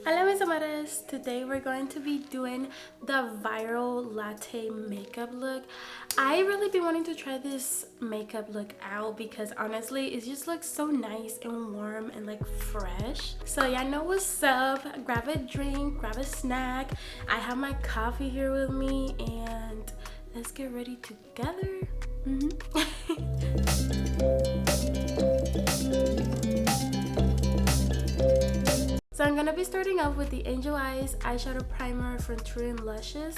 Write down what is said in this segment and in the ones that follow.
Hola mis amores, today we're going to be doing the viral latte makeup look. I really been wanting to try this makeup look out because honestly it just looks so nice and warm and like fresh. So y'all know what's up. Grab a drink, grab a snack. I have my coffee here with me and let's get ready together. So I'm gonna be starting off with the Angel Eyes eyeshadow primer from True Luscious,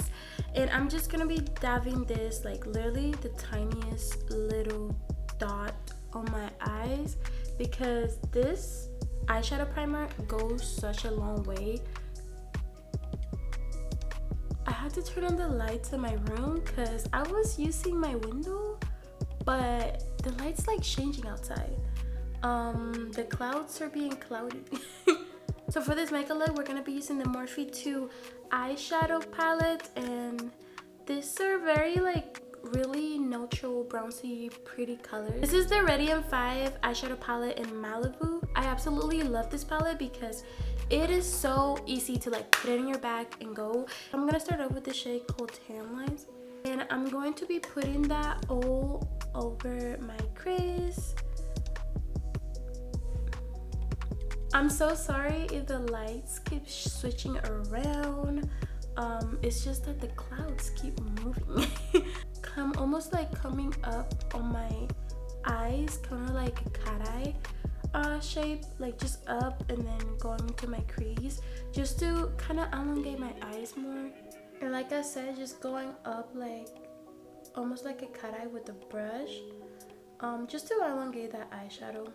and I'm just gonna be dabbing this like literally the tiniest little dot on my eyes because this eyeshadow primer goes such a long way. I had to turn on the lights in my room because I was using my window, but the light's like changing outside. The clouds are being cloudy. So for this makeup look, we're going to be using the Morphe 2 eyeshadow palette, and these are very like really neutral, bronzy, pretty colors. This is the Radiant 5 eyeshadow palette in Malibu. I absolutely love this palette because it is so easy to like put it in your bag and go. I'm going to start off with the shade called Tan Lines, and I'm going to be putting that all over my crease. I'm so sorry if the lights keep switching around. It's just that the clouds keep moving. I'm almost like coming up on my eyes, kind of like a cat eye shape, like just up and then going into my crease, just to kind of elongate my eyes more. And like I said, just going up like almost like a cat eye with the brush, just to elongate that eyeshadow.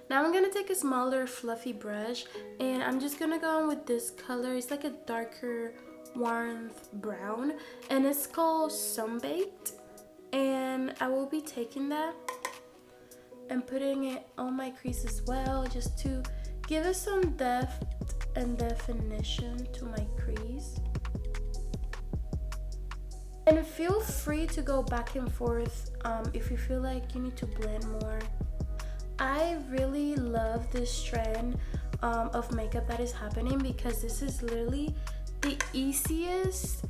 Now I'm gonna take a smaller fluffy brush and I'm just gonna go on with this color. It's like a darker warmth brown and it's called Sunbaked, and I will be taking that and putting it on my crease as well, just to give it some depth and definition to my crease. And feel free to go back and forth if you feel like you need to blend more. I really love this trend of makeup that is happening because this is literally the easiest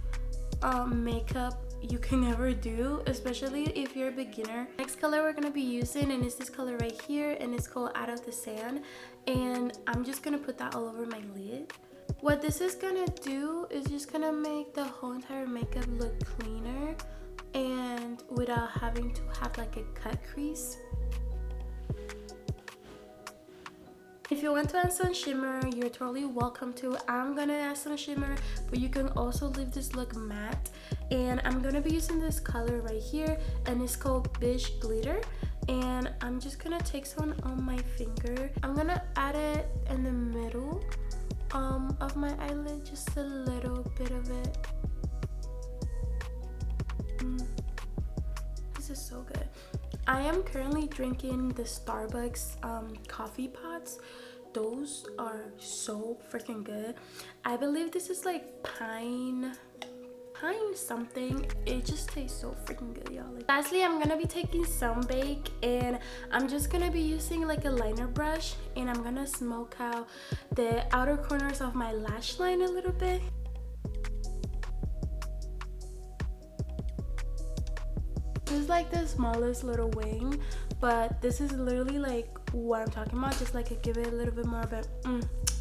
makeup you can ever do, especially if you're a beginner. Next color we're gonna be using, and it's this color right here, and it's called Out of the Sand, and I'm just gonna put that all over my lid. What this is gonna do is just gonna make the whole entire makeup look cleaner and without having to have like a cut crease. If you want to add some shimmer, you're totally welcome to. I'm gonna add some shimmer, but you can also leave this look matte. And I'm gonna be using this color right here, and it's called Beige Glitter. And I'm just gonna take some on my finger. I'm gonna add it in the middle of my eyelid, just a little bit of it. This is so good. I am currently drinking the Starbucks coffee pots. Those are so freaking good. I believe this is like pine something. It just tastes so freaking good, y'all. Like, lastly, I'm gonna be taking Sunbake, and I'm just gonna be using like a liner brush, and I'm gonna smoke out the outer corners of my lash line a little bit. This is like the smallest little wing, but this is literally like what I'm talking about, just like give it a little bit more of a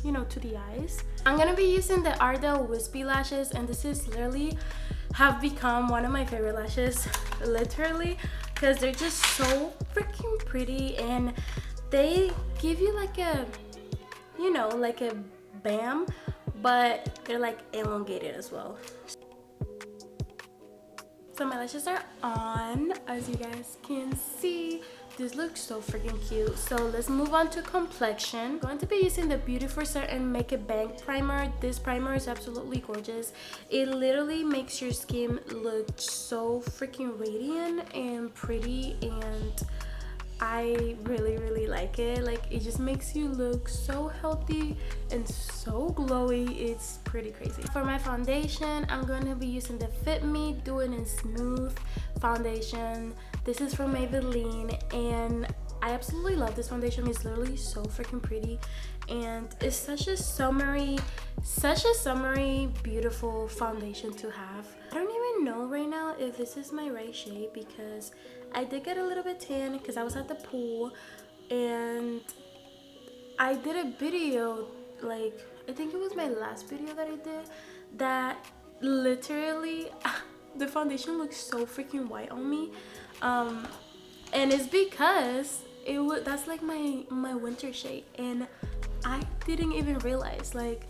you know, to the eyes. I'm gonna be using the Ardell Wispy lashes, and this is literally have become one of my favorite lashes, literally, because they're just so freaking pretty, and they give you like a, you know, like a bam, but they're like elongated as well. So my lashes are on, as you guys can see. This looks so freaking cute. So let's move on to complexion. I'm going to be using the Beauty for Certain Makeup Bank primer. This primer is absolutely gorgeous. It literally makes your skin look so freaking radiant and pretty, and I really like it. Like, it just makes you look so healthy and so glowy. It's pretty crazy. For my foundation, I'm going to be using the Fit Me Do It in Smooth foundation. This is from Maybelline, and I absolutely love this foundation. It's literally so freaking pretty, and it's such a summery, beautiful foundation to have. I don't even know right now if this is my right shade because I did get a little bit tan because I was at the pool, and I did a video, like I think it was my last video that I did, that literally the foundation looks so freaking white on me, and it's because that's like my winter shade, and I didn't even realize like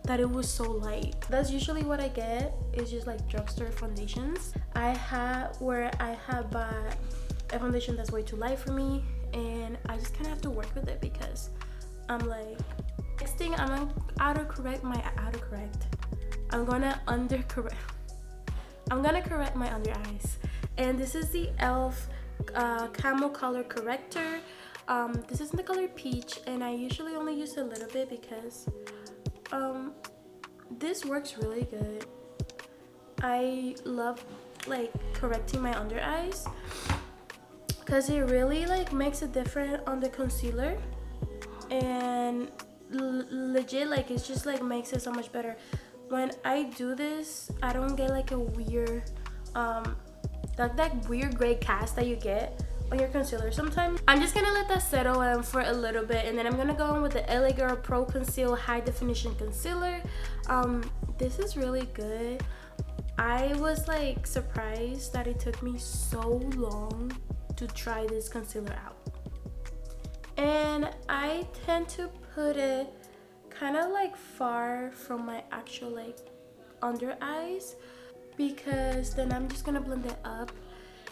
that it was so light. That's usually what I get, is just like drugstore foundations. I have bought a foundation that's way too light for me, and I just kind of have to work with it because I'm like, next thing I'm gonna correct my under eyes, and this is the e.l.f. Camel color corrector. This is in the color peach, and I usually only use a little bit because this works really good. I love like correcting my under eyes because it really like makes it different on the concealer, and legit like it's just like makes it so much better. When I do this, I don't get like a weird that weird gray cast that you get on your concealer sometimes. I'm just gonna let that settle for a little bit, and then I'm gonna go in with the LA Girl Pro Conceal High Definition Concealer. This is really good. I was like surprised that it took me so long to try this concealer out, and I tend to put it kind of like far from my actual like under eyes, because then I'm just gonna blend it up.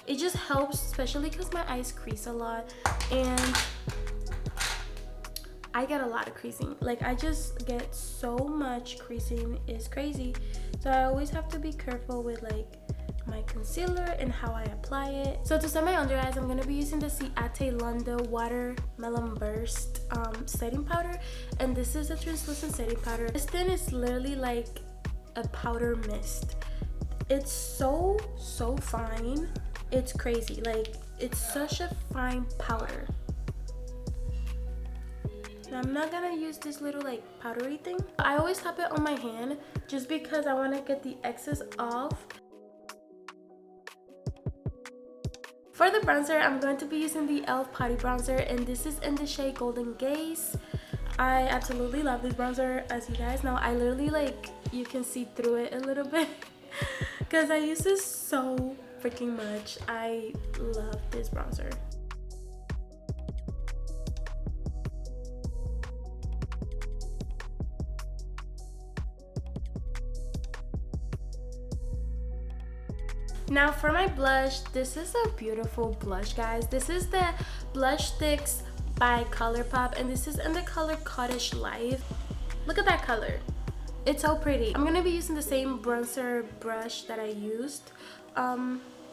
It just helps, especially because my eyes crease a lot, and I get a lot of creasing. Like I just get so much creasing, it's crazy. So I always have to be careful with like my concealer and how I apply it. So to set my under eyes, I'm gonna be using the Ciate London Watermelon Burst setting powder, and this is a translucent setting powder. This thin is literally like a powder mist. It's so fine, it's crazy. Like it's such a fine powder. Now, I'm not gonna use this little like powdery thing. I always tap it on my hand just because I want to get the excess off. For the bronzer, I'm going to be using the e.l.f. Potty Bronzer, and this is in the shade Golden Gaze. I absolutely love this bronzer. As you guys know, I literally like, you can see through it a little bit because I use this so freaking much. I love this bronzer. Now for my blush, this is a beautiful blush, guys. This is the Blush Sticks by ColourPop, and this is in the color Cottage Life. Look at that color. It's so pretty. I'm gonna be using the same bronzer brush that I used,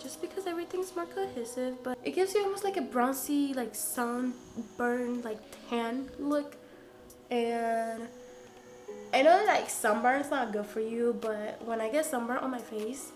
just because everything's more cohesive, but it gives you almost like a bronzy, like sunburn, like tan look. And I know that like sunburn's not good for you, but when I get sunburn on my face,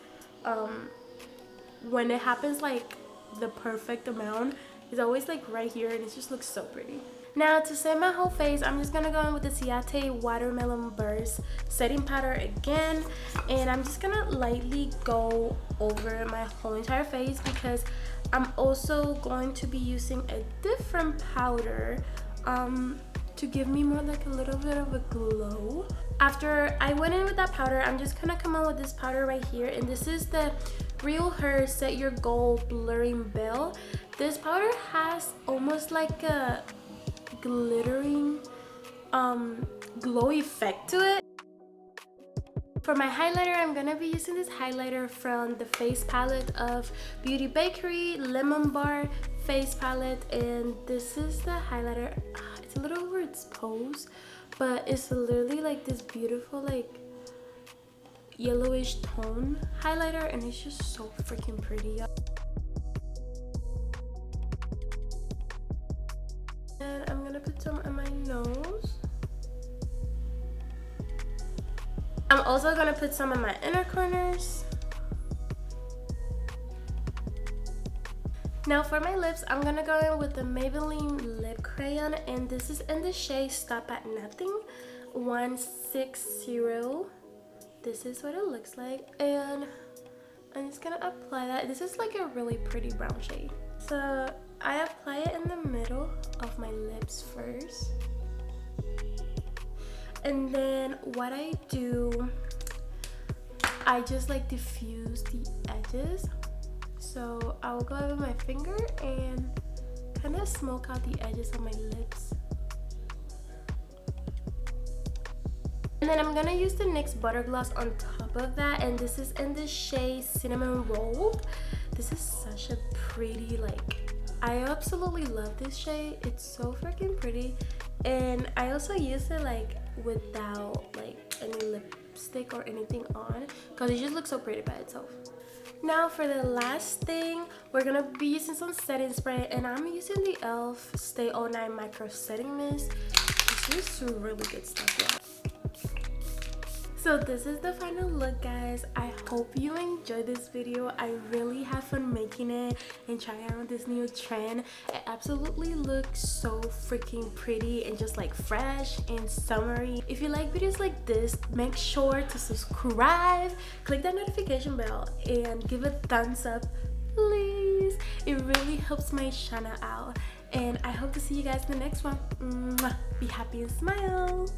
when it happens like the perfect amount, it's always like right here, and it just looks so pretty. Now to set my whole face, I'm just gonna go in with the Ciate Watermelon Burst setting powder again, and I'm just gonna lightly go over my whole entire face because I'm also going to be using a different powder to give me more like a little bit of a glow. After I went in with that powder, I'm just gonna come on with this powder right here, and this is the Real Her Set Your Goal Blurring Bell. This powder has almost like a glittering glow effect to it. For my highlighter, I'm gonna be using this highlighter from the face palette of Beauty Bakery Lemon Bar face palette, and this is the highlighter. It's a little over its pose, but it's literally like this beautiful like yellowish tone highlighter, and it's just so freaking pretty. And I'm gonna put some on my nose. I'm also gonna put some in my inner corners. Now for my lips, I'm gonna go in with the Maybelline lip crayon, and this is in the shade Stop at Nothing 160. This is what it looks like, and I'm just gonna apply that. This is like a really pretty brown shade. So I apply it in the middle of my lips first. And then what I do, I just like diffuse the edges. So I will go over my finger and kind of smoke out the edges of my lips. And then I'm gonna use the NYX Butter Gloss on top of that, and this is in the shade Cinnamon Roll. This is such a pretty, like, I absolutely love this shade. It's so freaking pretty. And I also use it like without like any lipstick or anything on, because it just looks so pretty by itself. Now for the last thing, we're gonna be using some setting spray, and I'm using the e.l.f. Stay All Night Micro Setting Mist. This is really good stuff, y'all. So this is the final look, guys. I hope you enjoyed this video. I really have fun making it and trying out this new trend. It absolutely looks so freaking pretty and just like fresh and summery. If you like videos like this, make sure to subscribe, click that notification bell, and give a thumbs up, please. It really helps my channel out, and I hope to see you guys in the next one. Mwah. Be happy and smile.